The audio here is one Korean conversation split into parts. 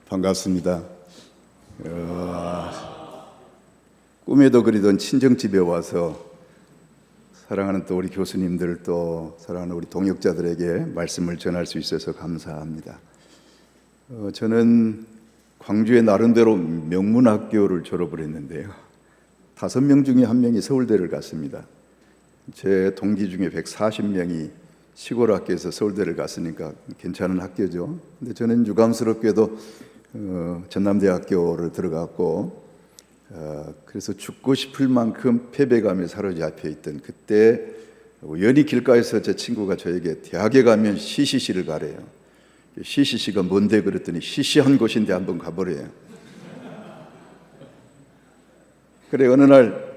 반갑습니다. 꿈에도 그리던 친정집에 와서 사랑하는 또 우리 교수님들 또 사랑하는 우리 동역자들에게 말씀을 전할 수 있어서 감사합니다. 저는 광주의 나름대로 명문학교를 졸업을 했는데요. 5명 중에 1명이 서울대를 갔습니다. 제 동기 중에 140명이 시골 학교에서 서울대를 갔으니까 괜찮은 학교죠. 근데 저는 유감스럽게도 전남대학교를 들어갔고, 그래서 죽고 싶을 만큼 패배감에 사로잡혀 있던 그때 우연히 길가에서 제 친구가 저에게 대학에 가면 CCC를 가래요. CCC가 뭔데 그랬더니 시시한 곳인데 한번 가보래요. 그래 어느 날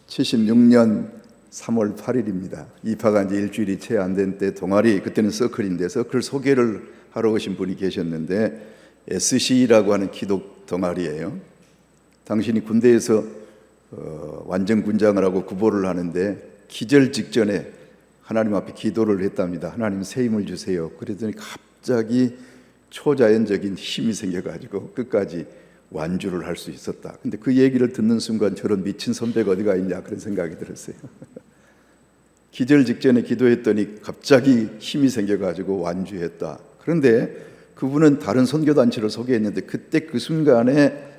76년 3월 8일입니다. 입학한 지 일주일이 채 안 된 때 동아리, 그때는 서클인데 서클 소개를 하러 오신 분이 계셨는데 SC라고 하는 기독 동아리예요. 당신이 군대에서 완전 군장을 하고 구보를 하는데 기절 직전에 하나님 앞에 기도를 했답니다. 하나님 새 힘을 주세요. 그랬더니 갑자기 초자연적인 힘이 생겨가지고 끝까지 완주를 할 수 있었다. 근데 그 얘기를 듣는 순간 저런 미친 선배가 어디가 있냐 그런 생각이 들었어요. 기절 직전에 기도했더니 갑자기 힘이 생겨가지고 완주했다. 그런데 그분은 다른 선교단체를 소개했는데 그때 그 순간에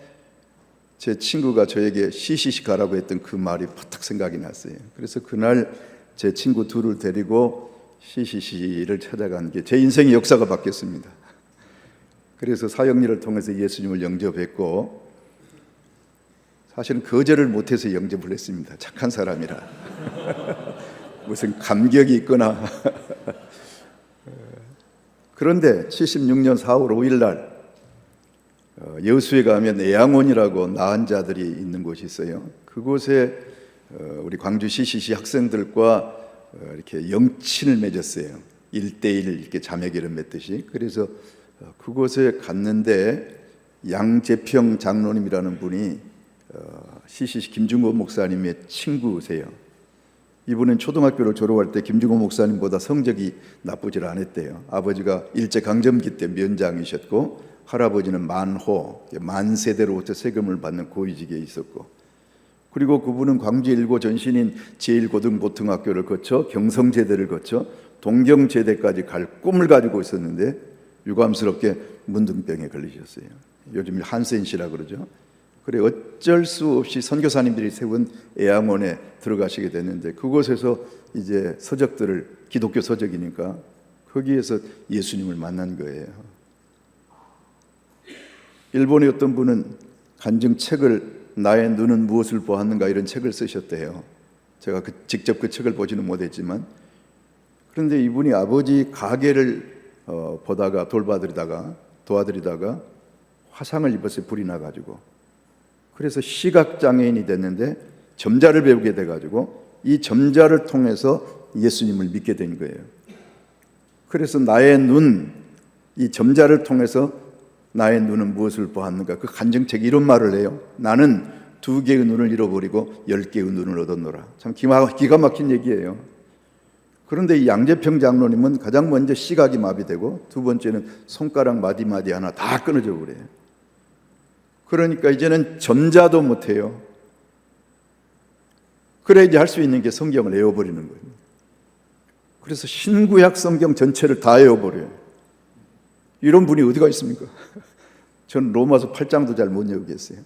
제 친구가 저에게 CCC 가라고 했던 그 말이 퍼뜩 생각이 났어요. 그래서 그날 제 친구 둘을 데리고 CCC를 찾아간 게 제 인생의 역사가 바뀌었습니다. 그래서 사역일을 통해서 예수님을 영접했고, 사실은 거절을 못해서 영접을 했습니다. 착한 사람이라. 무슨 감격이 있거나. 그런데 76년 4월 5일 날 여수에 가면 애양원이라고 나은 자들이 있는 곳이 있어요. 그곳에 우리 광주 CCC 학생들과 이렇게 영친을 맺었어요. 1대1 이렇게 자매기를 맺듯이. 그래서 그곳에 갔는데 양재평 장로님이라는 분이 CCC 김중호 목사님의 친구세요. 이분은 초등학교를 졸업할 때 김중호 목사님보다 성적이 나쁘질 않았대요. 아버지가 일제강점기 때 면장이셨고 할아버지는 만세대로부터 세금을 받는 고위직에 있었고, 그리고 그분은 광주 1고 전신인 제1고등보통학교를 거쳐 경성제대를 거쳐 동경제대까지 갈 꿈을 가지고 있었는데 유감스럽게 문둥병에 걸리셨어요. 요즘 한센시라 그러죠. 그래 어쩔 수 없이 선교사님들이 세운 애양원에 들어가시게 됐는데 그곳에서 이제 서적들을, 기독교 서적이니까 거기에서 예수님을 만난 거예요. 일본의 어떤 분은 간증책을 나의 눈은 무엇을 보았는가 이런 책을 쓰셨대요. 제가 직접 그 책을 보지는 못했지만, 그런데 이분이 아버지 가게를 보다가 도와드리다가 화상을 입었어요. 불이 나가지고. 그래서 시각장애인이 됐는데 점자를 배우게 돼가지고 이 점자를 통해서 예수님을 믿게 된 거예요. 그래서 나의 눈, 이 점자를 통해서 나의 눈은 무엇을 보았는가, 그 간증책이 이런 말을 해요. 나는 2개의 눈을 잃어버리고 10개의 눈을 얻었노라. 참 기가 막힌 얘기예요. 그런데 이 양재평 장로님은 가장 먼저 시각이 마비되고 두 번째는 손가락 마디마디 하나 다 끊어져 그래요. 그러니까 이제는 점자도 못해요. 그래 이제 할 수 있는 게 성경을 외워버리는 거예요. 그래서 신구약 성경 전체를 다 외워버려요. 이런 분이 어디가 있습니까? 저는 로마서 8장도 잘 못 외우겠어요.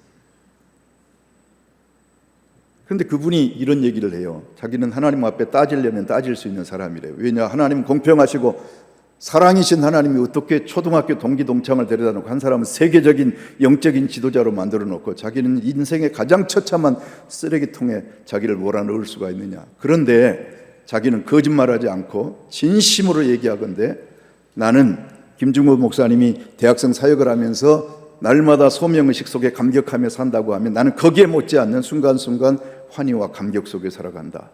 그런데 그분이 이런 얘기를 해요. 자기는 하나님 앞에 따지려면 따질 수 있는 사람이래요. 왜냐, 하나님은 공평하시고 사랑이신 하나님이 어떻게 초등학교 동기 동창을 데려다 놓고 한 사람은 세계적인 영적인 지도자로 만들어 놓고 자기는 인생의 가장 처참한 쓰레기통에 자기를 몰아넣을 수가 있느냐. 그런데 자기는 거짓말하지 않고 진심으로 얘기하건대 나는 김중호 목사님이 대학생 사역을 하면서 날마다 소명의식 속에 감격하며 산다고 하면 나는 거기에 못지않는 순간순간 환희와 감격 속에 살아간다.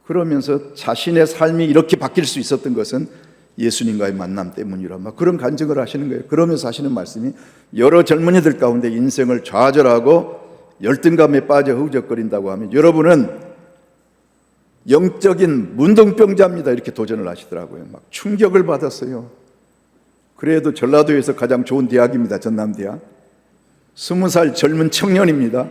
그러면서 자신의 삶이 이렇게 바뀔 수 있었던 것은 예수님과의 만남 때문이라 막 그런 간증을 하시는 거예요. 그러면서 하시는 말씀이 여러 젊은이들 가운데 인생을 좌절하고 열등감에 빠져 허우적거린다고 하면 여러분은 영적인 문둥병자입니다. 이렇게 도전을 하시더라고요. 막 충격을 받았어요. 그래도 전라도에서 가장 좋은 대학입니다. 전남대학. 20살 젊은 청년입니다.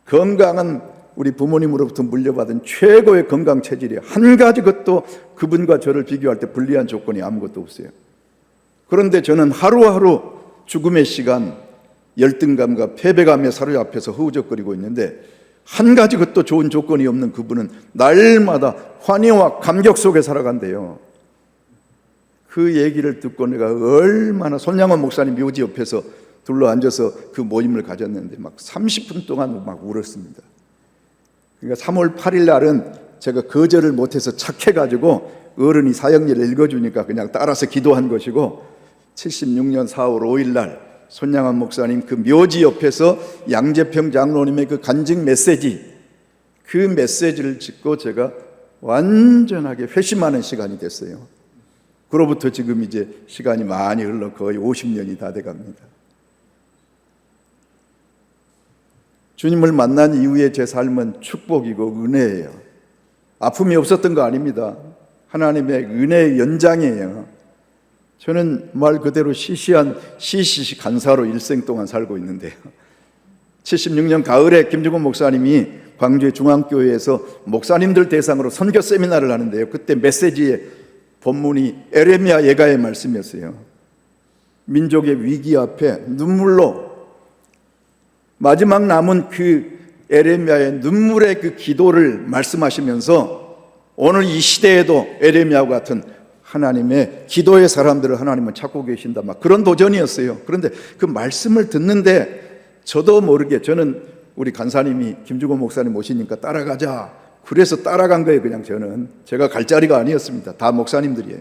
건강한 우리 부모님으로부터 물려받은 최고의 건강 체질이에요. 한 가지 것도 그분과 저를 비교할 때 불리한 조건이 아무것도 없어요. 그런데 저는 하루하루 죽음의 시간, 열등감과 패배감에 사로잡혀서 허우적거리고 있는데 한 가지 것도 좋은 조건이 없는 그분은 날마다 환희와 감격 속에 살아간대요. 그 얘기를 듣고 내가 얼마나 손양원 목사님 묘지 옆에서 둘러앉아서 그 모임을 가졌는데 막 30분 동안 막 울었습니다. 그러니까 3월 8일 날은 제가 거절을 못해서 착해가지고 어른이 사형리를 읽어주니까 그냥 따라서 기도한 것이고 76년 4월 5일 날 손양원 목사님 그 묘지 옆에서 양재평 장로님의 그 간증 메시지, 그 메시지를 듣고 제가 완전하게 회심하는 시간이 됐어요. 그로부터 지금 이제 시간이 많이 흘러 거의 50년이 다 돼갑니다. 주님을 만난 이후에 제 삶은 축복이고 은혜예요. 아픔이 없었던 거 아닙니다. 하나님의 은혜의 연장이에요. 저는 말 그대로 시시한 시시시 간사로 일생 동안 살고 있는데요. 76년 가을에 김중곤 목사님이 광주의 중앙교회에서 목사님들 대상으로 선교 세미나를 하는데요. 그때 메시지의 본문이 에레미야 예가의 말씀이었어요. 민족의 위기 앞에 눈물로 마지막 남은 그 에레미야의 눈물의 그 기도를 말씀하시면서 오늘 이 시대에도 에레미야와 같은 하나님의 기도의 사람들을 하나님은 찾고 계신다, 막 그런 도전이었어요. 그런데 그 말씀을 듣는데 저도 모르게 저는 우리 간사님이 김중곤 목사님 모시니까 따라가자, 그래서 따라간 거예요. 그냥 저는 제가 갈 자리가 아니었습니다. 다 목사님들이에요.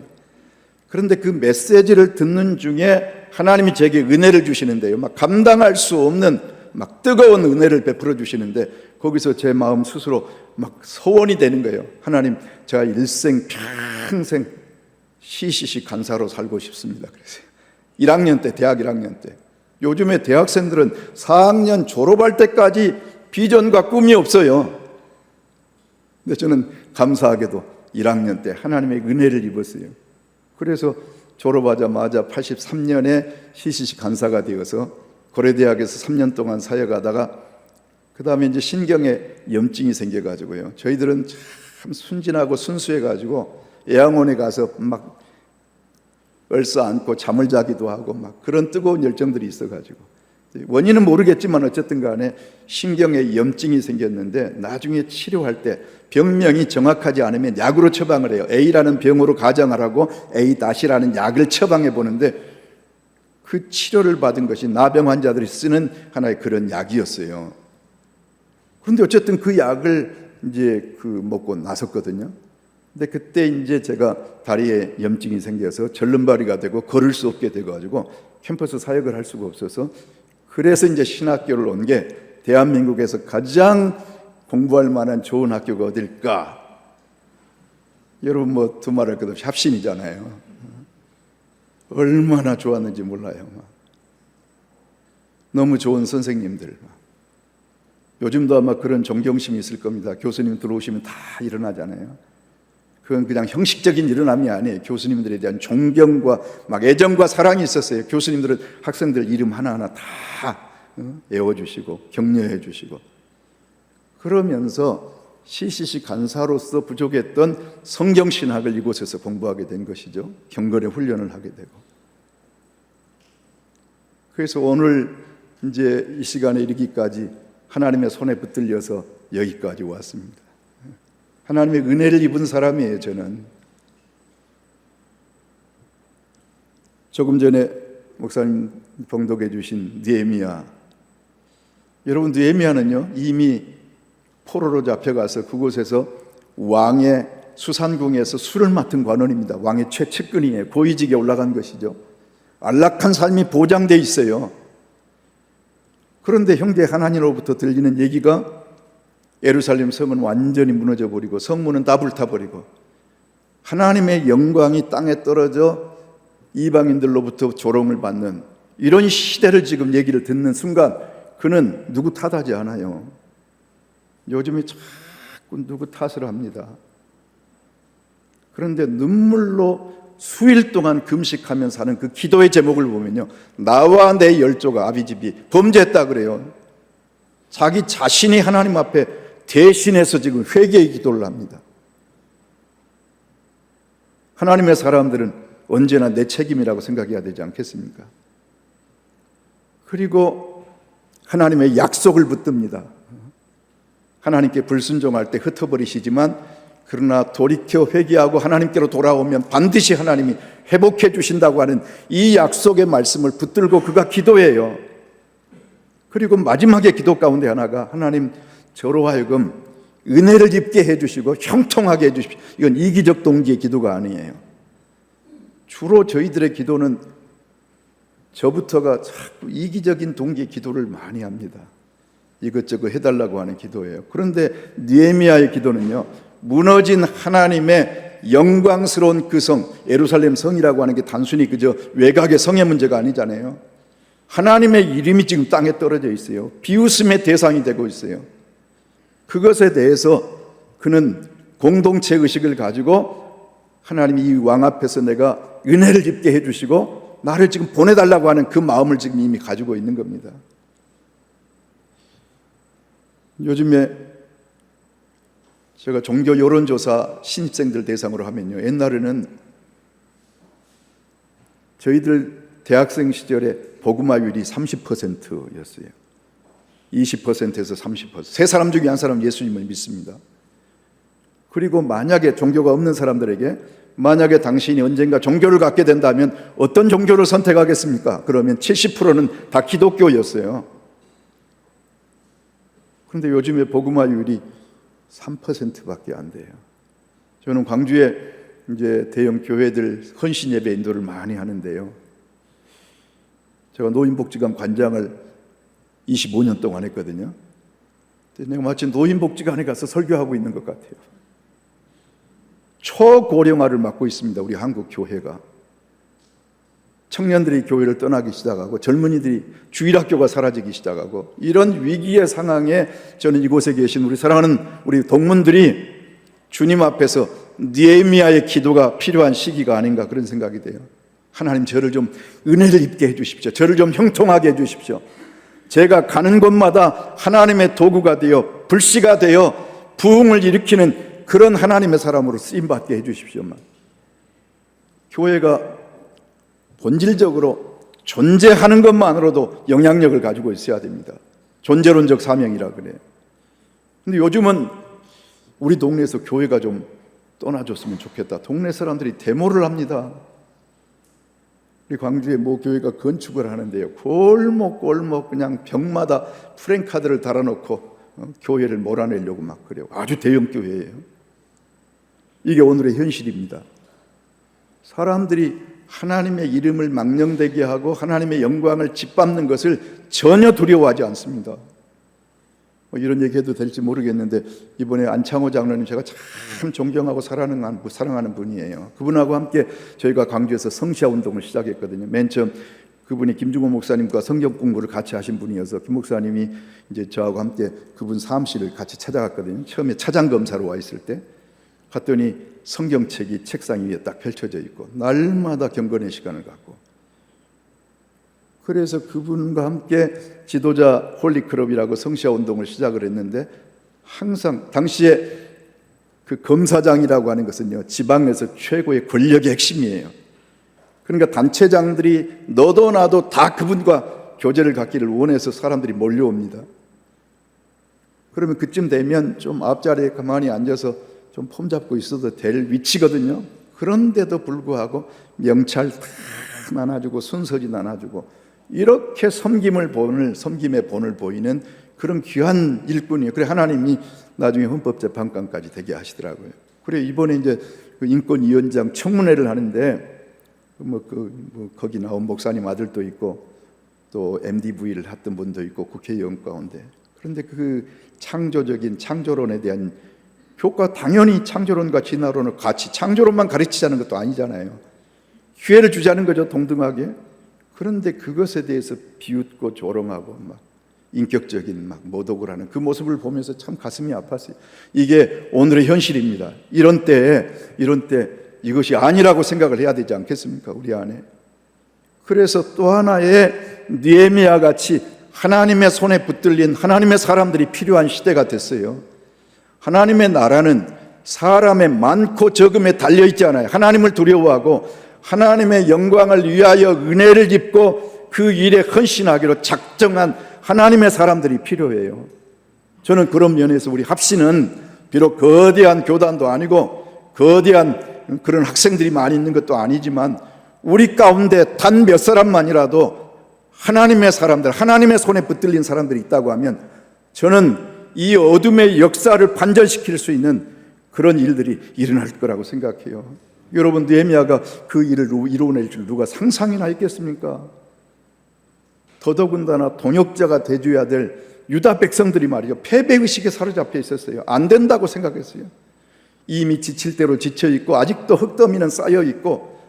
그런데 그 메시지를 듣는 중에 하나님이 제게 은혜를 주시는데요, 막 감당할 수 없는 막 뜨거운 은혜를 베풀어 주시는데 거기서 제 마음 스스로 막 소원이 되는 거예요. 하나님, 제가 일생 평생 시시시 간사로 살고 싶습니다. 그랬어요. 1학년 때, 대학 1학년 때. 요즘에 대학생들은 4학년 졸업할 때까지 비전과 꿈이 없어요. 근데 저는 감사하게도 1학년 때 하나님의 은혜를 입었어요. 그래서 졸업하자마자 83년에 시시시 간사가 되어서 고려대학에서 3년 동안 사역하다가 그 다음에 이제 신경에 염증이 생겨가지고요. 저희들은 참 순진하고 순수해가지고 애양원에 가서 막 얼싸 안고 잠을 자기도 하고 막 그런 뜨거운 열정들이 있어가지고 원인은 모르겠지만 어쨌든 간에 신경에 염증이 생겼는데 나중에 치료할 때 병명이 정확하지 않으면 약으로 처방을 해요. A라는 병으로 가정하라고 A-라는 약을 처방해 보는데 그 치료를 받은 것이 나병 환자들이 쓰는 하나의 그런 약이었어요. 그런데 어쨌든 그 약을 이제 먹고 나섰거든요. 근데 그때 이제 제가 다리에 염증이 생겨서 절름발이가 되고 걸을 수 없게 돼가지고 캠퍼스 사역을 할 수가 없어서 그래서 이제 신학교를 온 게 대한민국에서 가장 공부할 만한 좋은 학교가 어딜까? 여러분 뭐 두말할 것 없이 합심이잖아요. 얼마나 좋았는지 몰라요. 너무 좋은 선생님들. 요즘도 아마 그런 존경심이 있을 겁니다. 교수님 들어오시면 다 일어나잖아요. 그건 그냥 형식적인 일어남이 아니에요. 교수님들에 대한 존경과 막 애정과 사랑이 있었어요. 교수님들은 학생들 이름 하나하나 다 애워주시고 격려해 주시고 그러면서 시시시 간사로서 부족했던 성경신학을 이곳에서 공부하게 된 것이죠. 경건의 훈련을 하게 되고 그래서 오늘 이제 이 시간에 이르기까지 하나님의 손에 붙들려서 여기까지 왔습니다. 하나님의 은혜를 입은 사람이에요. 저는 조금 전에 목사님 봉독해 주신 느헤미야, 여러분 느헤미야는요 이미 포로로 잡혀가서 그곳에서 왕의 수산궁에서 술을 맡은 관원입니다. 왕의 최측근이에요. 고위직에 올라간 것이죠. 안락한 삶이 보장돼 있어요. 그런데 형제 하나님으로부터 들리는 얘기가 예루살렘 성은 완전히 무너져 버리고 성문은 다 불타버리고 하나님의 영광이 땅에 떨어져 이방인들로부터 조롱을 받는 이런 시대를 지금 얘기를 듣는 순간 그는 누구 탓하지 않아요. 요즘에 자꾸 누구 탓을 합니다. 그런데 눈물로 수일 동안 금식하면서 하는 그 기도의 제목을 보면요, 나와 내 열조가 아비집이 범죄했다 그래요. 자기 자신이 하나님 앞에 대신해서 지금 회개의 기도를 합니다. 하나님의 사람들은 언제나 내 책임이라고 생각해야 되지 않겠습니까? 그리고 하나님의 약속을 붙듭니다. 하나님께 불순종할 때 흩어버리시지만 그러나 돌이켜 회개하고 하나님께로 돌아오면 반드시 하나님이 회복해 주신다고 하는 이 약속의 말씀을 붙들고 그가 기도해요. 그리고 마지막에 기도 가운데 하나가 하나님 저로 하여금 은혜를 입게 해주시고 형통하게 해주십시오. 이건 이기적 동기의 기도가 아니에요. 주로 저희들의 기도는 저부터가 자꾸 이기적인 동기의 기도를 많이 합니다. 이것저것 해달라고 하는 기도예요. 그런데 느헤미야의 기도는요, 무너진 하나님의 영광스러운 그 성, 예루살렘 성이라고 하는 게 단순히 그저 외곽의 성의 문제가 아니잖아요. 하나님의 이름이 지금 땅에 떨어져 있어요. 비웃음의 대상이 되고 있어요. 그것에 대해서 그는 공동체 의식을 가지고 하나님 이 왕 앞에서 내가 은혜를 입게 해주시고 나를 지금 보내달라고 하는 그 마음을 지금 이미 가지고 있는 겁니다. 요즘에 제가 종교 여론조사 신입생들 대상으로 하면요, 옛날에는 저희들 대학생 시절에 복음화율이 30%였어요. 20%에서 30%. 세 사람 중에 한 사람 예수님을 믿습니다. 그리고 만약에 종교가 없는 사람들에게 만약에 당신이 언젠가 종교를 갖게 된다면 어떤 종교를 선택하겠습니까? 그러면 70%는 다 기독교였어요. 그런데 요즘에 복음화율이 3%밖에 안 돼요. 저는 광주에 이제 대형 교회들 헌신 예배 인도를 많이 하는데요. 제가 노인복지관 관장을 25년 동안 했거든요. 내가 마치 노인복지관에 가서 설교하고 있는 것 같아요. 초고령화를 맡고 있습니다. 우리 한국 교회가. 청년들이 교회를 떠나기 시작하고 젊은이들이 주일학교가 사라지기 시작하고 이런 위기의 상황에 저는 이곳에 계신 우리 사랑하는 우리 동문들이 주님 앞에서 느헤미야의 기도가 필요한 시기가 아닌가 그런 생각이 돼요. 하나님 저를 좀 은혜를 입게 해주십시오. 저를 좀 형통하게 해주십시오. 제가 가는 곳마다 하나님의 도구가 되어 불씨가 되어 부흥을 일으키는 그런 하나님의 사람으로 쓰임받게 해주십시오. 교회가 본질적으로 존재하는 것만으로도 영향력을 가지고 있어야 됩니다. 존재론적 사명이라 그래요. 근데 요즘은 우리 동네에서 교회가 좀 떠나줬으면 좋겠다. 동네 사람들이 데모를 합니다. 우리 광주에 모 교회가 건축을 하는데요, 골목 그냥 벽마다 프랜카드를 달아놓고 교회를 몰아내려고 막 그래요. 아주 대형 교회예요. 이게 오늘의 현실입니다. 사람들이 하나님의 이름을 망령되게 하고 하나님의 영광을 짓밟는 것을 전혀 두려워하지 않습니다. 이런 얘기해도 될지 모르겠는데 이번에 안창호 장로님 제가 참 존경하고 사랑하는 분이에요. 그분하고 함께 저희가 광주에서 성시아 운동을 시작했거든요. 맨 처음 그분이 김중호 목사님과 성경 공부를 같이 하신 분이어서 김 목사님이 이제 저하고 함께 그분 사무실을 같이 찾아갔거든요. 처음에 차장 검사로 와 있을 때 갔더니 성경책이 책상 위에 딱 펼쳐져 있고 날마다 경건의 시간을 갖고, 그래서 그분과 함께 지도자 홀리클럽이라고 성시아 운동을 시작을 했는데, 항상 당시에 그 검사장이라고 하는 것은요, 지방에서 최고의 권력의 핵심이에요. 그러니까 단체장들이 너도 나도 다 그분과 교제를 갖기를 원해서 사람들이 몰려옵니다. 그러면 그쯤 되면 좀 앞자리에 가만히 앉아서 좀 폼 잡고 있어도 될 위치거든요. 그런데도 불구하고 명찰 다 나눠주고 순서지 나눠주고 이렇게 섬김의 본을 보이는 그런 귀한 일꾼이에요. 그래 하나님이 나중에 헌법재판관까지 되게 하시더라고요. 그래 이번에 이제 그 인권위원장 청문회를 하는데 거기 나온 목사님 아들도 있고 또 MDV를 했던 분도 있고 국회의원 가운데, 그런데 그 창조론에 대한 교과, 당연히 창조론과 진화론을 같이, 창조론만 가르치자는 것도 아니잖아요. 기회를 주자는 거죠, 동등하게. 그런데 그것에 대해서 비웃고 조롱하고 막 인격적인 막 모독을 하는 그 모습을 보면서 참 가슴이 아팠어요. 이게 오늘의 현실입니다. 이런 때 이것이 아니라고 생각을 해야 되지 않겠습니까? 우리 안에. 그래서 또 하나의 느헤미야 같이 하나님의 손에 붙들린 하나님의 사람들이 필요한 시대가 됐어요. 하나님의 나라는 사람의 많고 적음에 달려있지 않아요. 하나님을 두려워하고 하나님의 영광을 위하여 은혜를 입고 그 일에 헌신하기로 작정한 하나님의 사람들이 필요해요. 저는 그런 면에서 우리 합시는 비록 거대한 교단도 아니고 거대한 그런 학생들이 많이 있는 것도 아니지만 우리 가운데 단 몇 사람만이라도 하나님의 사람들, 하나님의 손에 붙들린 사람들이 있다고 하면 저는 이 어둠의 역사를 반전시킬 수 있는 그런 일들이 일어날 거라고 생각해요. 여러분, 느헤미야가 그 일을 이루어낼 줄 누가 상상이나 했겠습니까? 더더군다나 동역자가 돼줘야 될 유다 백성들이 말이죠, 패배의식에 사로잡혀 있었어요. 안 된다고 생각했어요. 이미 지칠 대로 지쳐있고 아직도 흙더미는 쌓여있고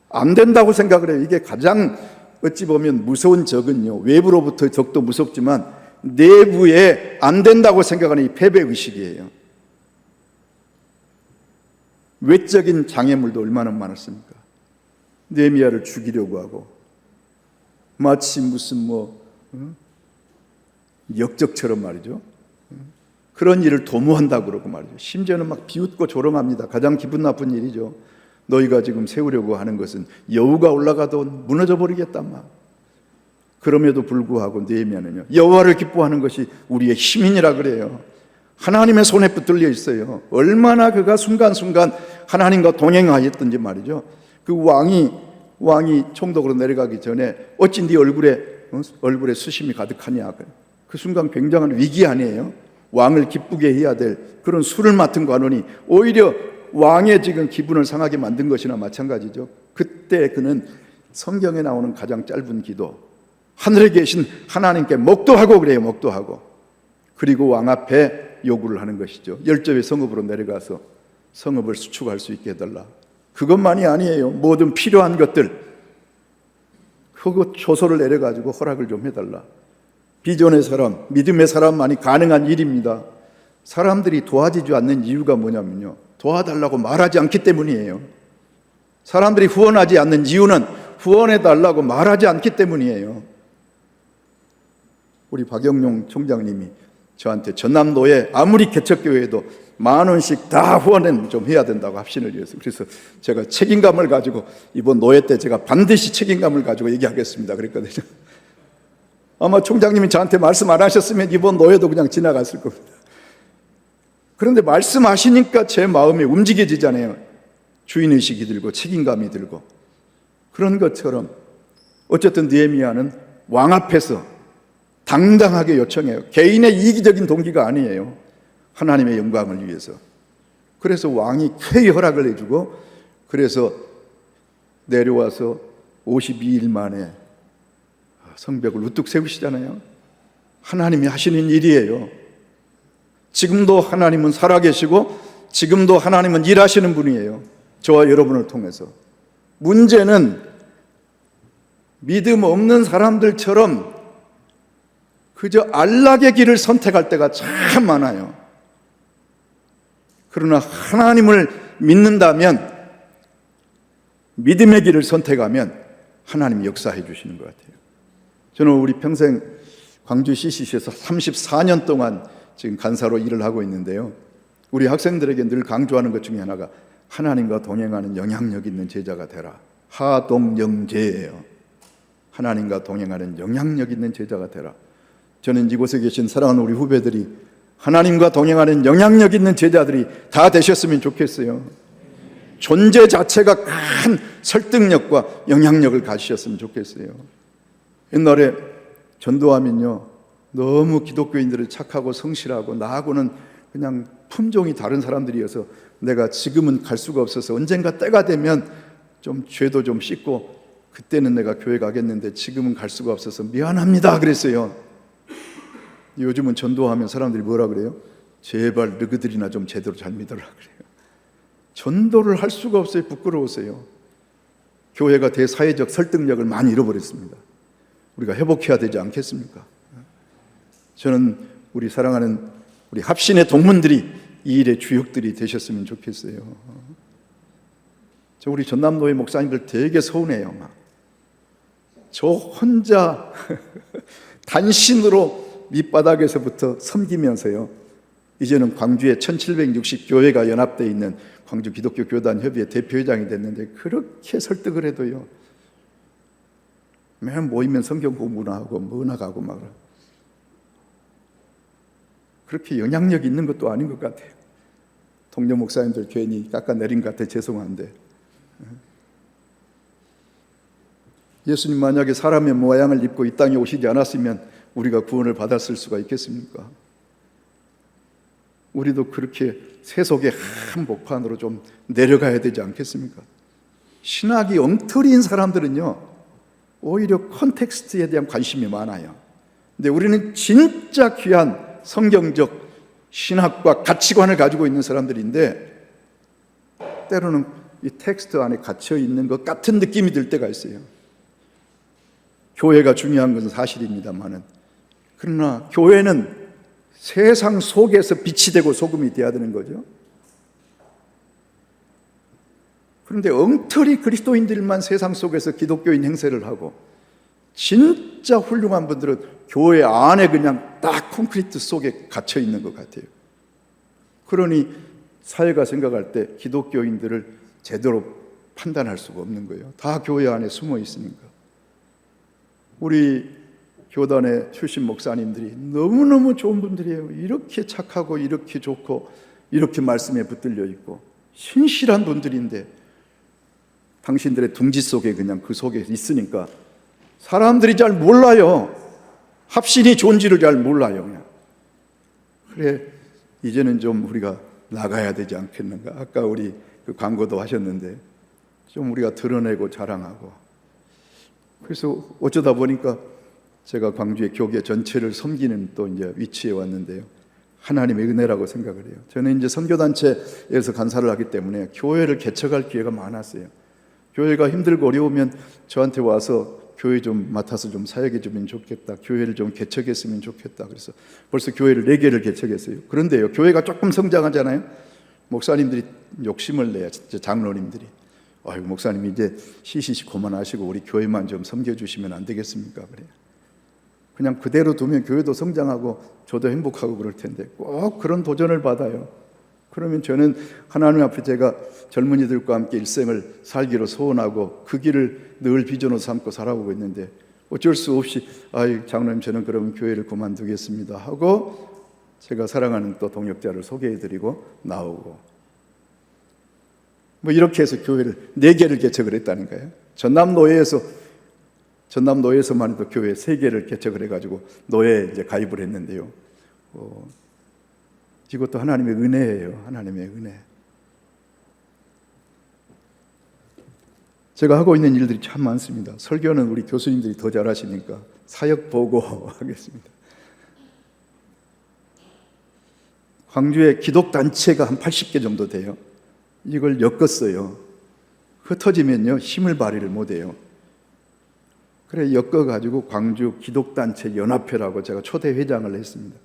안 된다고 생각을 해요. 이게 가장 어찌 보면 무서운 적은요, 외부로부터 적도 무섭지만 내부에 안 된다고 생각하는 이 패배의식이에요. 외적인 장애물도 얼마나 많았습니까? 느헤미야를 죽이려고 하고 마치 무슨 역적처럼 말이죠, 그런 일을 도모한다고 그러고 말이죠. 심지어는 막 비웃고 조롱합니다. 가장 기분 나쁜 일이죠. 너희가 지금 세우려고 하는 것은 여우가 올라가도 무너져 버리겠단 말. 그럼에도 불구하고 느헤미야는요, 여호와를 기뻐하는 것이 우리의 힘이니라 그래요. 하나님의 손에 붙들려 있어요. 얼마나 그가 순간순간 하나님과 동행하였던지 말이죠. 그 왕이 총독으로 내려가기 전에 어찌 네 얼굴에 수심이 가득하냐. 그 순간 굉장한 위기 아니에요? 왕을 기쁘게 해야 될 그런 술을 맡은 관원이 오히려 왕의 지금 기분을 상하게 만든 것이나 마찬가지죠. 그때 그는 성경에 나오는 가장 짧은 기도, 하늘에 계신 하나님께 목도하고 그래요. 목도하고. 그리고 왕 앞에 요구를 하는 것이죠. 10조의 성읍으로 내려가서 성읍을 수축할 수 있게 해달라. 그것만이 아니에요. 모든 필요한 것들, 그것 초소를 내려가지고 허락을 좀 해달라. 비전의 사람, 믿음의 사람만이 가능한 일입니다. 사람들이 도와주지 않는 이유가 뭐냐면요, 도와달라고 말하지 않기 때문이에요. 사람들이 후원하지 않는 이유는 후원해달라고 말하지 않기 때문이에요. 우리 박영용 총장님이 저한테 전남도에 아무리 개척교회도 10,000원씩 다 후원은 좀 해야 된다고 합신을 위해서, 그래서 제가 책임감을 가지고 이번 노회 때 제가 반드시 책임감을 가지고 얘기하겠습니다 그랬거든요. 아마 총장님이 저한테 말씀 안 하셨으면 이번 노회도 그냥 지나갔을 겁니다. 그런데 말씀하시니까 제 마음이 움직여지잖아요. 주인의식이 들고 책임감이 들고. 그런 것처럼 어쨌든 느헤미야는 왕 앞에서 당당하게 요청해요. 개인의 이기적인 동기가 아니에요. 하나님의 영광을 위해서. 그래서 왕이 쾌히 허락을 해주고, 그래서 내려와서 52일 만에 성벽을 우뚝 세우시잖아요. 하나님이 하시는 일이에요. 지금도 하나님은 살아계시고 지금도 하나님은 일하시는 분이에요. 저와 여러분을 통해서. 문제는 믿음 없는 사람들처럼 그저 안락의 길을 선택할 때가 참 많아요. 그러나 하나님을 믿는다면, 믿음의 길을 선택하면 하나님이 역사해 주시는 것 같아요. 저는 우리 평생 광주 CCC에서 34년 동안 지금 간사로 일을 하고 있는데요, 우리 학생들에게 늘 강조하는 것 중에 하나가 하나님과 동행하는 영향력 있는 제자가 되라. 하동영제예요. 하나님과 동행하는 영향력 있는 제자가 되라. 저는 이곳에 계신 사랑하는 우리 후배들이 하나님과 동행하는 영향력 있는 제자들이 다 되셨으면 좋겠어요. 존재 자체가 큰 설득력과 영향력을 가지셨으면 좋겠어요. 옛날에 전도하면요, 너무 기독교인들은 착하고 성실하고 나하고는 그냥 품종이 다른 사람들이어서 내가 지금은 갈 수가 없어서 언젠가 때가 되면 좀 죄도 좀 씻고 그때는 내가 교회 가겠는데 지금은 갈 수가 없어서 미안합니다 그랬어요. 요즘은 전도하면 사람들이 뭐라 그래요? 제발 너희들이나 좀 제대로 잘 믿어라 그래요. 전도를 할 수가 없어요. 부끄러우세요. 교회가 대사회적 설득력을 많이 잃어버렸습니다. 우리가 회복해야 되지 않겠습니까? 저는 우리 사랑하는 우리 합신의 동문들이 이 일의 주역들이 되셨으면 좋겠어요. 우리 전남노회 목사님들 되게 서운해요. 저 혼자 단신으로 밑바닥에서부터 섬기면서요, 이제는 광주에 1760교회가 연합되어 있는 광주 기독교 교단 협의회 대표회장이 됐는데, 그렇게 설득을 해도요, 매일 모이면 성경 공부나 하고 뭐나 가고 막 그렇게 영향력 있는 것도 아닌 것 같아요. 동료 목사님들 괜히 깎아내린 것 같아 죄송한데, 예수님 만약에 사람의 모양을 입고 이 땅에 오시지 않았으면 우리가 구원을 받았을 수가 있겠습니까? 우리도 그렇게 세속의 한복판으로 좀 내려가야 되지 않겠습니까? 신학이 엉터리인 사람들은요, 오히려 컨텍스트에 대한 관심이 많아요. 근데 우리는 진짜 귀한 성경적 신학과 가치관을 가지고 있는 사람들인데, 때로는 이 텍스트 안에 갇혀 있는 것 같은 느낌이 들 때가 있어요. 교회가 중요한 것은 사실입니다만은, 그러나 교회는 세상 속에서 빛이 되고 소금이 되어야 되는 거죠. 그런데 엉터리 그리스도인들만 세상 속에서 기독교인 행세를 하고, 진짜 훌륭한 분들은 교회 안에 그냥 딱 콘크리트 속에 갇혀 있는 것 같아요. 그러니 사회가 생각할 때 기독교인들을 제대로 판단할 수가 없는 거예요. 다 교회 안에 숨어 있으니까. 우리 교단의 출신 목사님들이 너무너무 좋은 분들이에요. 이렇게 착하고 이렇게 좋고 이렇게 말씀에 붙들려 있고 신실한 분들인데, 당신들의 둥지 속에 그냥 그 속에 있으니까 사람들이 잘 몰라요. 합신이 좋은지를 잘 몰라요. 그냥. 그래, 이제는 좀 우리가 나가야 되지 않겠는가. 아까 우리 그 광고도 하셨는데 좀 우리가 드러내고 자랑하고. 그래서 어쩌다 보니까 제가 광주의 교계 전체를 섬기는 또 이제 위치에 왔는데요, 하나님의 은혜라고 생각을 해요. 저는 이제 선교단체에서 간사를 하기 때문에 교회를 개척할 기회가 많았어요. 교회가 힘들고 어려우면 저한테 와서 교회 좀 맡아서 좀 사역해 주면 좋겠다, 교회를 좀 개척했으면 좋겠다. 그래서 벌써 교회를 4개를 개척했어요. 그런데요, 교회가 조금 성장하잖아요, 목사님들이 욕심을 내요. 진짜 장로님들이, 아이고 목사님 이제 시시시 그만하시고 우리 교회만 좀 섬겨주시면 안 되겠습니까? 그래요. 그냥 그대로 두면 교회도 성장하고 저도 행복하고 그럴 텐데 꼭 그런 도전을 받아요. 그러면 저는 하나님 앞에 제가 젊은이들과 함께 일생을 살기로 소원하고 그 길을 늘 비전으로 삼고 살아오고 있는데, 어쩔 수 없이 아이 장로님 저는 그러면 교회를 그만두겠습니다 하고 제가 사랑하는 또 동역자를 소개해드리고 나오고, 뭐 이렇게 해서 교회를 4개를 개척을 했다니까요. 전남노회에서만 해도 교회 3개를 개척을 해가지고 노회에 이제 가입을 했는데요. 이것도 하나님의 은혜예요. 하나님의 은혜. 제가 하고 있는 일들이 참 많습니다. 설교는 우리 교수님들이 더 잘하시니까 사역 보고 하겠습니다. 광주에 기독단체가 한 80개 정도 돼요. 이걸 엮었어요. 흩어지면요 힘을 발휘를 못해요. 그래 엮어가지고 광주 기독단체 연합회라고 제가 초대 회장을 했습니다.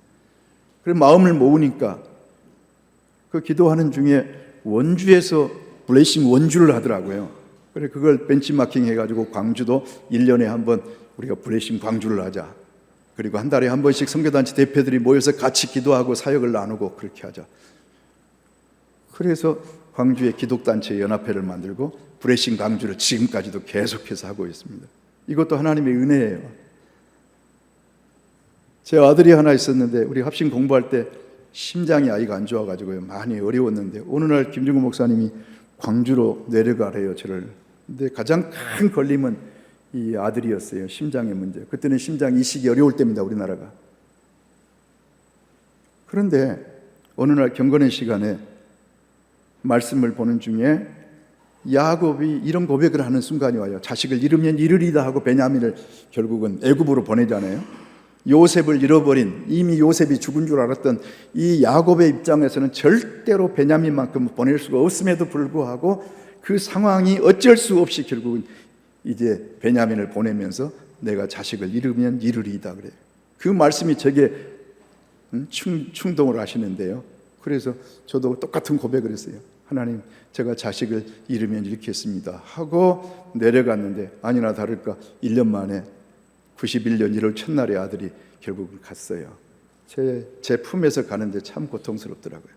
그래 마음을 모으니까 그 기도하는 중에 원주에서 블레싱 원주를 하더라고요. 그래 그걸 벤치마킹 해가지고 광주도 1년에 한 번 우리가 블레싱 광주를 하자. 그리고 한 달에 한 번씩 선교단체 대표들이 모여서 같이 기도하고 사역을 나누고 그렇게 하자. 그래서 광주의 기독단체 연합회를 만들고 블레싱 광주를 지금까지도 계속해서 하고 있습니다. 이것도 하나님의 은혜예요. 제 아들이 하나 있었는데 우리 합신 공부할 때 심장이 아이가 안 좋아가지고요 많이 어려웠는데, 어느 날 김중구 목사님이 광주로 내려가래요 저를. 근데 가장 큰 걸림은 이 아들이었어요. 심장의 문제. 그때는 심장 이식이 어려울 때입니다, 우리나라가. 그런데 어느 날 경건의 시간에 말씀을 보는 중에 야곱이 이런 고백을 하는 순간이 와요. 자식을 잃으면 잃으리다 하고 베냐민을 결국은 애굽으로 보내잖아요. 요셉을 잃어버린, 이미 요셉이 죽은 줄 알았던 이 야곱의 입장에서는 절대로 베냐민만큼 보낼 수가 없음에도 불구하고 그 상황이 어쩔 수 없이 결국은 이제 베냐민을 보내면서 내가 자식을 잃으면 잃으리다 그래요. 그 말씀이 제게 충동을 하시는데요. 그래서 저도 똑같은 고백을 했어요. 하나님, 제가 자식을 잃으면 잃겠습니다 하고 내려갔는데 아니나 다를까 1년 만에 91년 1월 첫날에 아들이 결국은 갔어요. 제 품에서 가는데 참 고통스럽더라고요.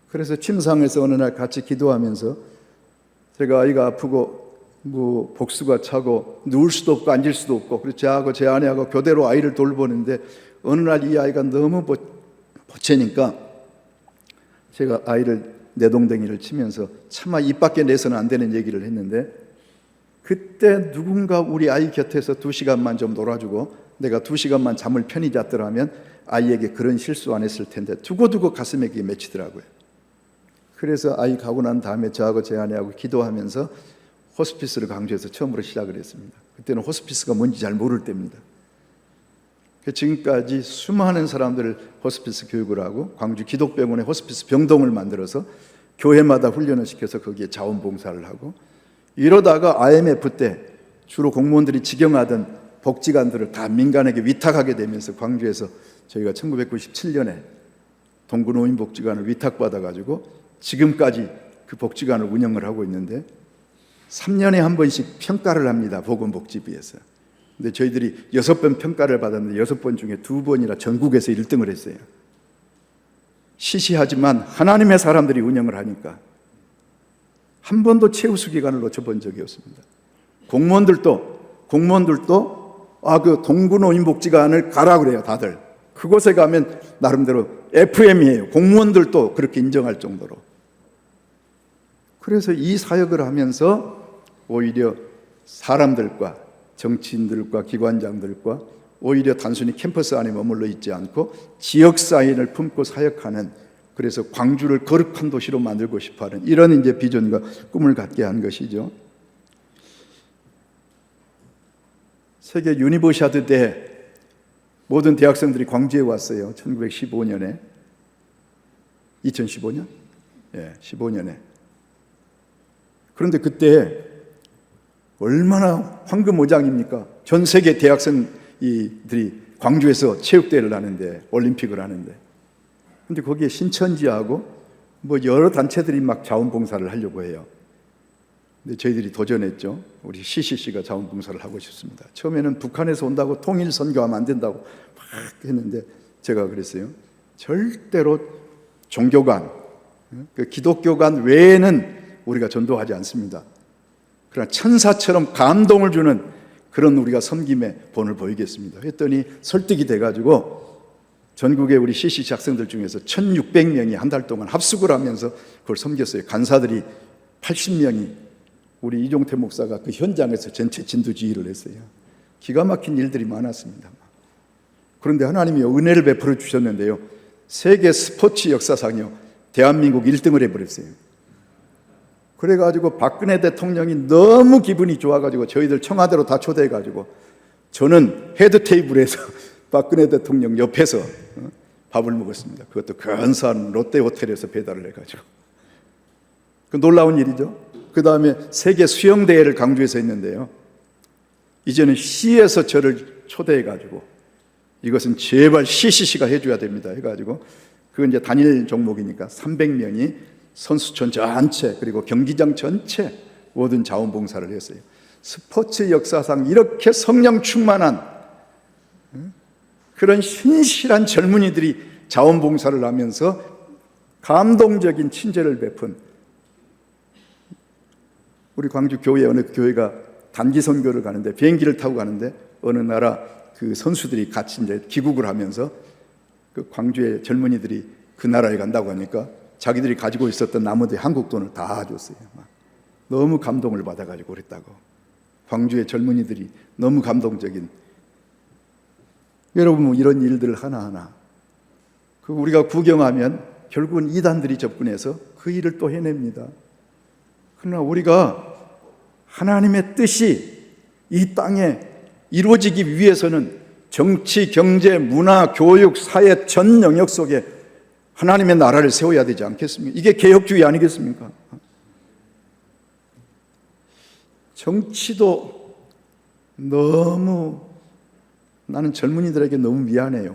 그래서 침상에서 어느 날 같이 기도하면서 제가 아이가 아프고 복수가 차고 누울 수도 없고 앉을 수도 없고, 그래서 저하고 제 아내하고 교대로 아이를 돌보는데 어느 날 이 아이가 너무 보채니까 제가 아이를 내동댕이를 치면서 차마 입 밖에 내서는 안 되는 얘기를 했는데, 그때 누군가 우리 아이 곁에서 2시간만 좀 놀아주고 내가 2시간만 잠을 편히 잤더라면 아이에게 그런 실수 안 했을 텐데, 두고두고 가슴에 그게 맺히더라고요. 그래서 아이 가고 난 다음에 저하고 제 아내하고 기도하면서 호스피스를 광주에서 처음으로 시작을 했습니다. 그때는 호스피스가 뭔지 잘 모를 때입니다. 지금까지 수많은 사람들을 호스피스 교육을 하고 광주 기독병원에 호스피스 병동을 만들어서 교회마다 훈련을 시켜서 거기에 자원봉사를 하고, 이러다가 IMF 때 주로 공무원들이 직영하던 복지관들을 다 민간에게 위탁하게 되면서 광주에서 저희가 1997년에 동구노인복지관을 위탁받아가지고 지금까지 그 복지관을 운영을 하고 있는데, 3년에 한 번씩 평가를 합니다. 보건복지부에서. 근데 저희들이 6번 평가를 받았는데 6번 중에 2번이나 전국에서 1등을 했어요. 시시하지만 하나님의 사람들이 운영을 하니까 한 번도 최우수 기간을 놓쳐본 적이 없습니다. 공무원들도 그 동구노인복지관을 가라 그래요. 다들 그곳에 가면 나름대로 FM이에요. 공무원들도 그렇게 인정할 정도로. 그래서 이 사역을 하면서 오히려 사람들과 정치인들과 기관장들과 오히려 단순히 캠퍼스 안에 머물러 있지 않고 지역사인을 품고 사역하는, 그래서 광주를 거룩한 도시로 만들고 싶어하는 이런 이제 비전과 꿈을 갖게 한 것이죠. 세계 유니버시아드 때 모든 대학생들이 광주에 왔어요. 1915년에 2015년? 15년에. 그런데 그때 얼마나 황금오장입니까? 전 세계 대학생들이 광주에서 체육대회를 하는데, 올림픽을 하는데, 근데 거기에 신천지하고 여러 단체들이 막 자원봉사를 하려고 해요. 근데 저희들이 도전했죠. 우리 CCC가 자원봉사를 하고 싶습니다. 처음에는 북한에서 온다고 통일 선교하면 안 된다고 막 했는데, 제가 그랬어요. 절대로 종교관, 그 기독교관 외에는 우리가 전도하지 않습니다. 그러나 천사처럼 감동을 주는 그런 우리가 섬김의 본을 보이겠습니다. 했더니 설득이 돼가지고 전국의 우리 CCC 학생들 중에서 1600명이 한 달 동안 합숙을 하면서 그걸 섬겼어요. 간사들이 80명이, 우리 이종태 목사가 그 현장에서 전체 진두지휘를 했어요. 기가 막힌 일들이 많았습니다. 그런데 하나님이 은혜를 베풀어 주셨는데요, 세계 스포츠 역사상이요, 대한민국 1등을 해버렸어요. 그래가지고 박근혜 대통령이 너무 기분이 좋아가지고 저희들 청와대로 다 초대해가지고 저는 헤드 테이블에서 박근혜 대통령 옆에서 밥을 먹었습니다. 그것도 근사한 롯데 호텔에서 배달을 해가지고. 그 놀라운 일이죠. 그 다음에 세계 수영대회를 광주에서 했는데요, 이제는 시에서 저를 초대해가지고 이것은 제발 CCC가 해줘야 됩니다 해가지고, 그건 이제 단일 종목이니까 300명이 선수촌 전체 그리고 경기장 전체 모든 자원봉사를 했어요. 스포츠 역사상 이렇게 성령 충만한 그런 신실한 젊은이들이 자원봉사를 하면서 감동적인 친절을 베푼, 우리 광주 교회 어느 교회가 단기 선교를 가는데 비행기를 타고 가는데 어느 나라 그 선수들이 같이 이제 귀국을 하면서 그 광주의 젊은이들이 그 나라에 간다고 하니까 자기들이 가지고 있었던 나머지 한국 돈을 다 줬어요. 너무 감동을 받아가지고 그랬다고. 광주의 젊은이들이 너무 감동적인. 여러분, 이런 일들 하나하나 우리가 구경하면 결국은 이단들이 접근해서 그 일을 또 해냅니다. 그러나 우리가 하나님의 뜻이 이 땅에 이루어지기 위해서는 정치, 경제, 문화, 교육, 사회 전 영역 속에 하나님의 나라를 세워야 되지 않겠습니까? 이게 개혁주의 아니겠습니까? 정치도 너무, 나는 젊은이들에게 너무 미안해요.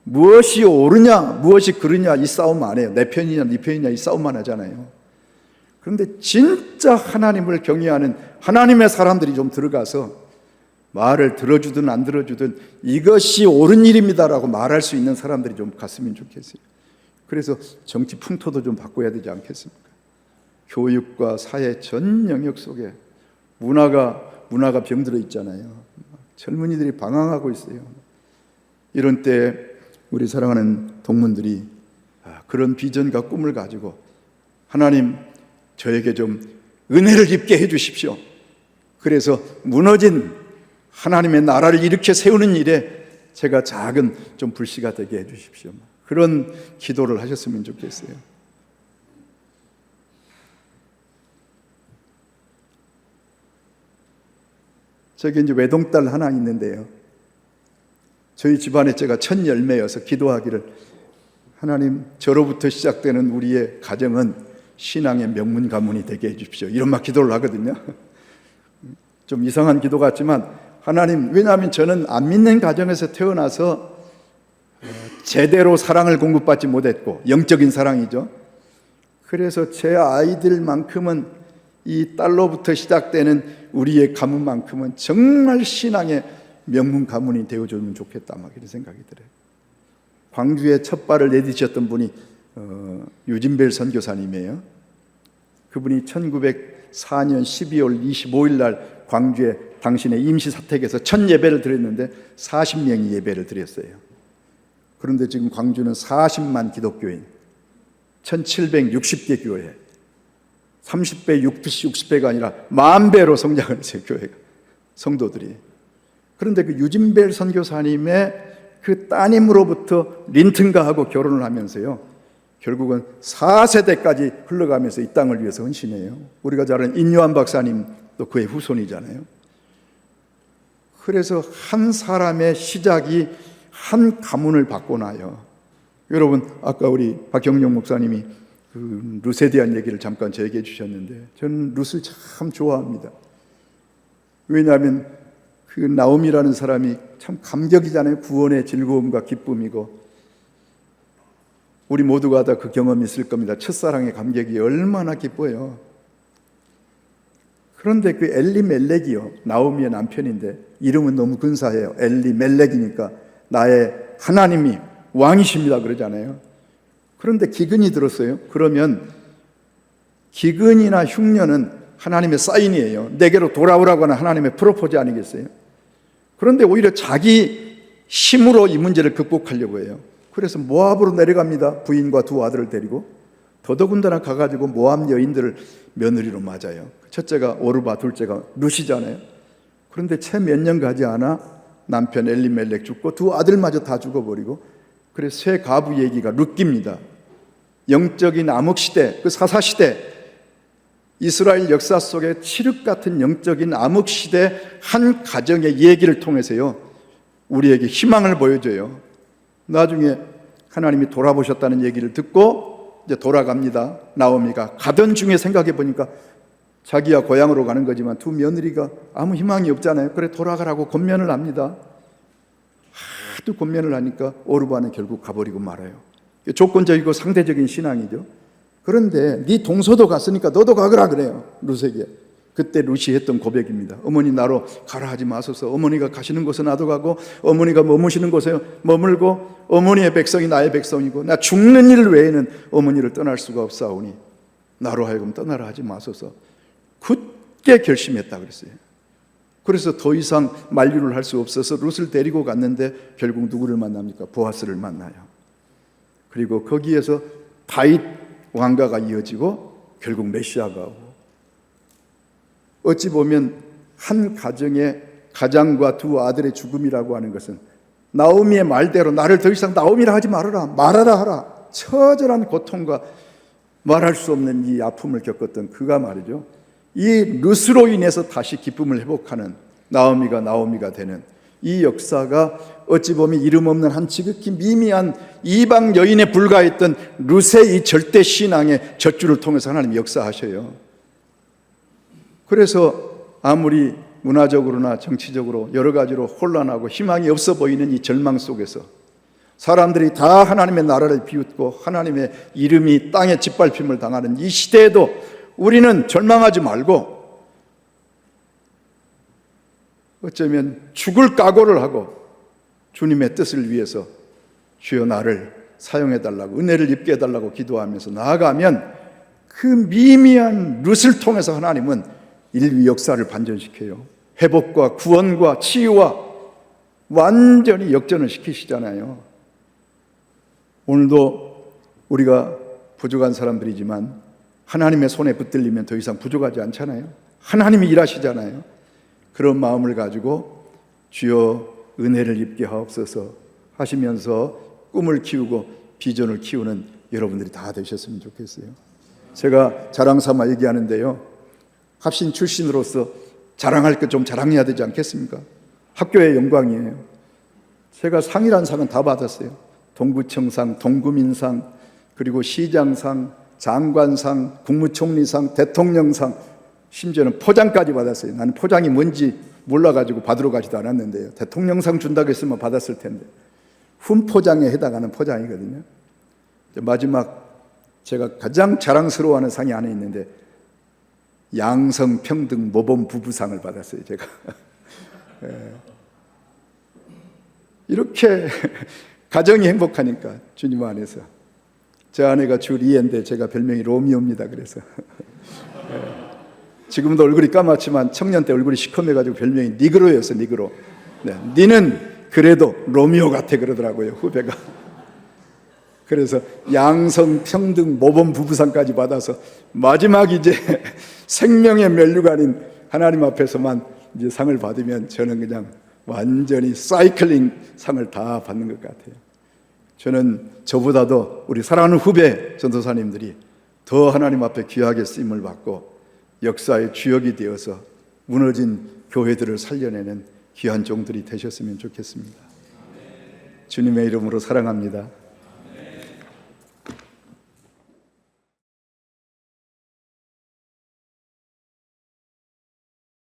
무엇이 옳으냐, 무엇이 그르냐 이 싸움 안 해요. 내 편이냐, 네 편이냐 이 싸움만 하잖아요. 그런데 진짜 하나님을 경외하는 하나님의 사람들이 좀 들어가서 말을 들어주든 안 들어주든 이것이 옳은 일입니다라고 말할 수 있는 사람들이 좀 갔으면 좋겠어요. 그래서 정치 풍토도 좀 바꿔야 되지 않겠습니까? 교육과 사회 전 영역 속에 문화가 병들어 있잖아요. 젊은이들이 방황하고 있어요. 이런 때 우리 사랑하는 동문들이 그런 비전과 꿈을 가지고 하나님 저에게 좀 은혜를 입게 해 주십시오. 그래서 무너진 하나님의 나라를 일으켜 세우는 일에 제가 작은 좀 불씨가 되게 해 주십시오. 그런 기도를 하셨으면 좋겠어요. 저기 이제 외동딸 하나 있는데요. 저희 집안에 제가 첫 열매여서 기도하기를 하나님 저로부터 시작되는 우리의 가정은 신앙의 명문 가문이 되게 해 주십시오. 이런 막 기도를 하거든요. 좀 이상한 기도 같지만 하나님, 왜냐하면 저는 안 믿는 가정에서 태어나서 제대로 사랑을 공급받지 못했고 영적인 사랑이죠. 그래서 제 아이들만큼은 이 딸로부터 시작되는 우리의 가문만큼은 정말 신앙의 명문 가문이 되어주면 좋겠다 막 이런 생각이 들어요. 광주에 첫 발을 내디셨던 분이 유진벨 선교사님이에요. 그분이 1904년 12월 25일 날 광주에 당신의 임시사택에서 첫 예배를 드렸는데 40명이 예배를 드렸어요. 그런데 지금 광주는 40만 기독교인, 1760개 교회, 30배, 60배가 아니라 10,000배로 성장을 했어요, 교회가, 성도들이. 그런데 그 유진벨 선교사님의 그 따님으로부터 린튼가하고 결혼을 하면서요, 결국은 4세대까지 흘러가면서 이 땅을 위해서 헌신해요. 우리가 잘 아는 인요한 박사님도 그의 후손이잖아요. 그래서 한 사람의 시작이 한 가문을 바꿔놔요. 여러분, 아까 우리 박경룡 목사님이 그 룻에 대한 얘기를 잠깐 저에게 해주셨는데 저는 룻을 참 좋아합니다. 왜냐하면 그 나오미라는 사람이 참 감격이잖아요. 구원의 즐거움과 기쁨이고, 우리 모두가 다 그 경험이 있을 겁니다. 첫사랑의 감격이 얼마나 기뻐요. 그런데 그 엘리멜렉이요, 나오미의 남편인데 이름은 너무 근사해요. 엘리멜렉이니까 나의 하나님이 왕이십니다 그러잖아요. 그런데 기근이 들었어요. 그러면 기근이나 흉년은 하나님의 사인이에요. 내게로 돌아오라고 하는 하나님의 프로포즈 아니겠어요? 그런데 오히려 자기 힘으로 이 문제를 극복하려고 해요. 그래서 모압으로 내려갑니다. 부인과 두 아들을 데리고. 더더군다나 가가지고 모압 여인들을 며느리로 맞아요. 첫째가 오르바, 둘째가 룻이잖아요. 그런데 채 몇 년 가지 않아 남편 엘리멜렉 죽고 두 아들마저 다 죽어버리고, 그래서 새 가부 얘기가 룻기입니다. 영적인 암흑시대, 그 사사시대, 이스라엘 역사 속에 칠흑 같은 영적인 암흑시대 한 가정의 얘기를 통해서요, 우리에게 희망을 보여줘요. 나중에 하나님이 돌아보셨다는 얘기를 듣고 이제 돌아갑니다. 나오미가 가던 중에 생각해 보니까 자기야 고향으로 가는 거지만 두 며느리가 아무 희망이 없잖아요. 그래 돌아가라고 권면을 합니다. 하도 권면을 하니까 오르바는 결국 가버리고 말아요. 조건적이고 상대적인 신앙이죠. 그런데 네 동서도 갔으니까 너도 가거라 그래요, 룻에게. 그때 룻이 했던 고백입니다. 어머니 나로 가라 하지 마소서. 어머니가 가시는 곳은 나도 가고 어머니가 머무시는 곳에 머물고 어머니의 백성이 나의 백성이고 나 죽는 일 외에는 어머니를 떠날 수가 없사오니 나로 하여금 떠나라 하지 마소서. 굳게 결심했다 그랬어요. 그래서 더 이상 만류를 할 수 없어서 룻을 데리고 갔는데 결국 누구를 만납니까? 보아스를 만나요. 그리고 거기에서 다윗 왕가가 이어지고 결국 메시아가 오고, 어찌 보면 한 가정의 가장과 두 아들의 죽음이라고 하는 것은 나오미의 말대로 나를 더 이상 나오미라 하지 말아라, 말하라 하라, 처절한 고통과 말할 수 없는 이 아픔을 겪었던 그가 말이죠, 이 룻으로 인해서 다시 기쁨을 회복하는 나오미가 되는 이 역사가 어찌 보면 이름 없는 한 지극히 미미한 이방 여인에 불과했던 룻의 이 절대 신앙의 젖줄을 통해서 하나님이 역사하셔요. 그래서 아무리 문화적으로나 정치적으로 여러 가지로 혼란하고 희망이 없어 보이는 이 절망 속에서 사람들이 다 하나님의 나라를 비웃고 하나님의 이름이 땅에 짓밟힘을 당하는 이 시대에도 우리는 절망하지 말고 어쩌면 죽을 각오를 하고 주님의 뜻을 위해서 주여 나를 사용해달라고, 은혜를 입게 해달라고 기도하면서 나아가면 그 미미한 룻을 통해서 하나님은 인류 역사를 반전시켜요. 회복과 구원과 치유와 완전히 역전을 시키시잖아요. 오늘도 우리가 부족한 사람들이지만 하나님의 손에 붙들리면 더 이상 부족하지 않잖아요. 하나님이 일하시잖아요. 그런 마음을 가지고 주여 은혜를 입게 하옵소서 하시면서 꿈을 키우고 비전을 키우는 여러분들이 다 되셨으면 좋겠어요. 제가 자랑 삼아 얘기하는데요, 합신 출신으로서 자랑할 것 좀 자랑해야 되지 않겠습니까? 학교의 영광이에요. 제가 상이란 상은 다 받았어요. 동구청상, 동구민상, 그리고 시장상, 장관상, 국무총리상, 대통령상, 심지어는 포장까지 받았어요. 나는 포장이 뭔지 몰라가지고 받으러 가지도 않았는데요. 대통령상 준다고 했으면 받았을 텐데 훈포장에 해당하는 포장이거든요. 마지막 제가 가장 자랑스러워하는 상이 안에 있는데 양성평등 모범 부부상을 받았어요. 제가 이렇게 가정이 행복하니까 주님 안에서. 제 아내가 주리엔데 제가 별명이 로미오입니다. 그래서 지금도 얼굴이 까맣지만 청년 때 얼굴이 시커매가지고 별명이 니그로였어. 니그로. 니는 그래도 로미오 같아 그러더라고요, 후배가. 그래서 양성평등 모범 부부상까지 받아서 마지막 이제 생명의 면류관인 하나님 앞에서만 이제 상을 받으면 저는 그냥 완전히 사이클링 상을 다 받는 것 같아요. 저는 저보다도 우리 사랑하는 후배 전도사님들이 더 하나님 앞에 귀하게 쓰임을 받고 역사의 주역이 되어서 무너진 교회들을 살려내는 귀한 종들이 되셨으면 좋겠습니다. 주님의 이름으로 사랑합니다.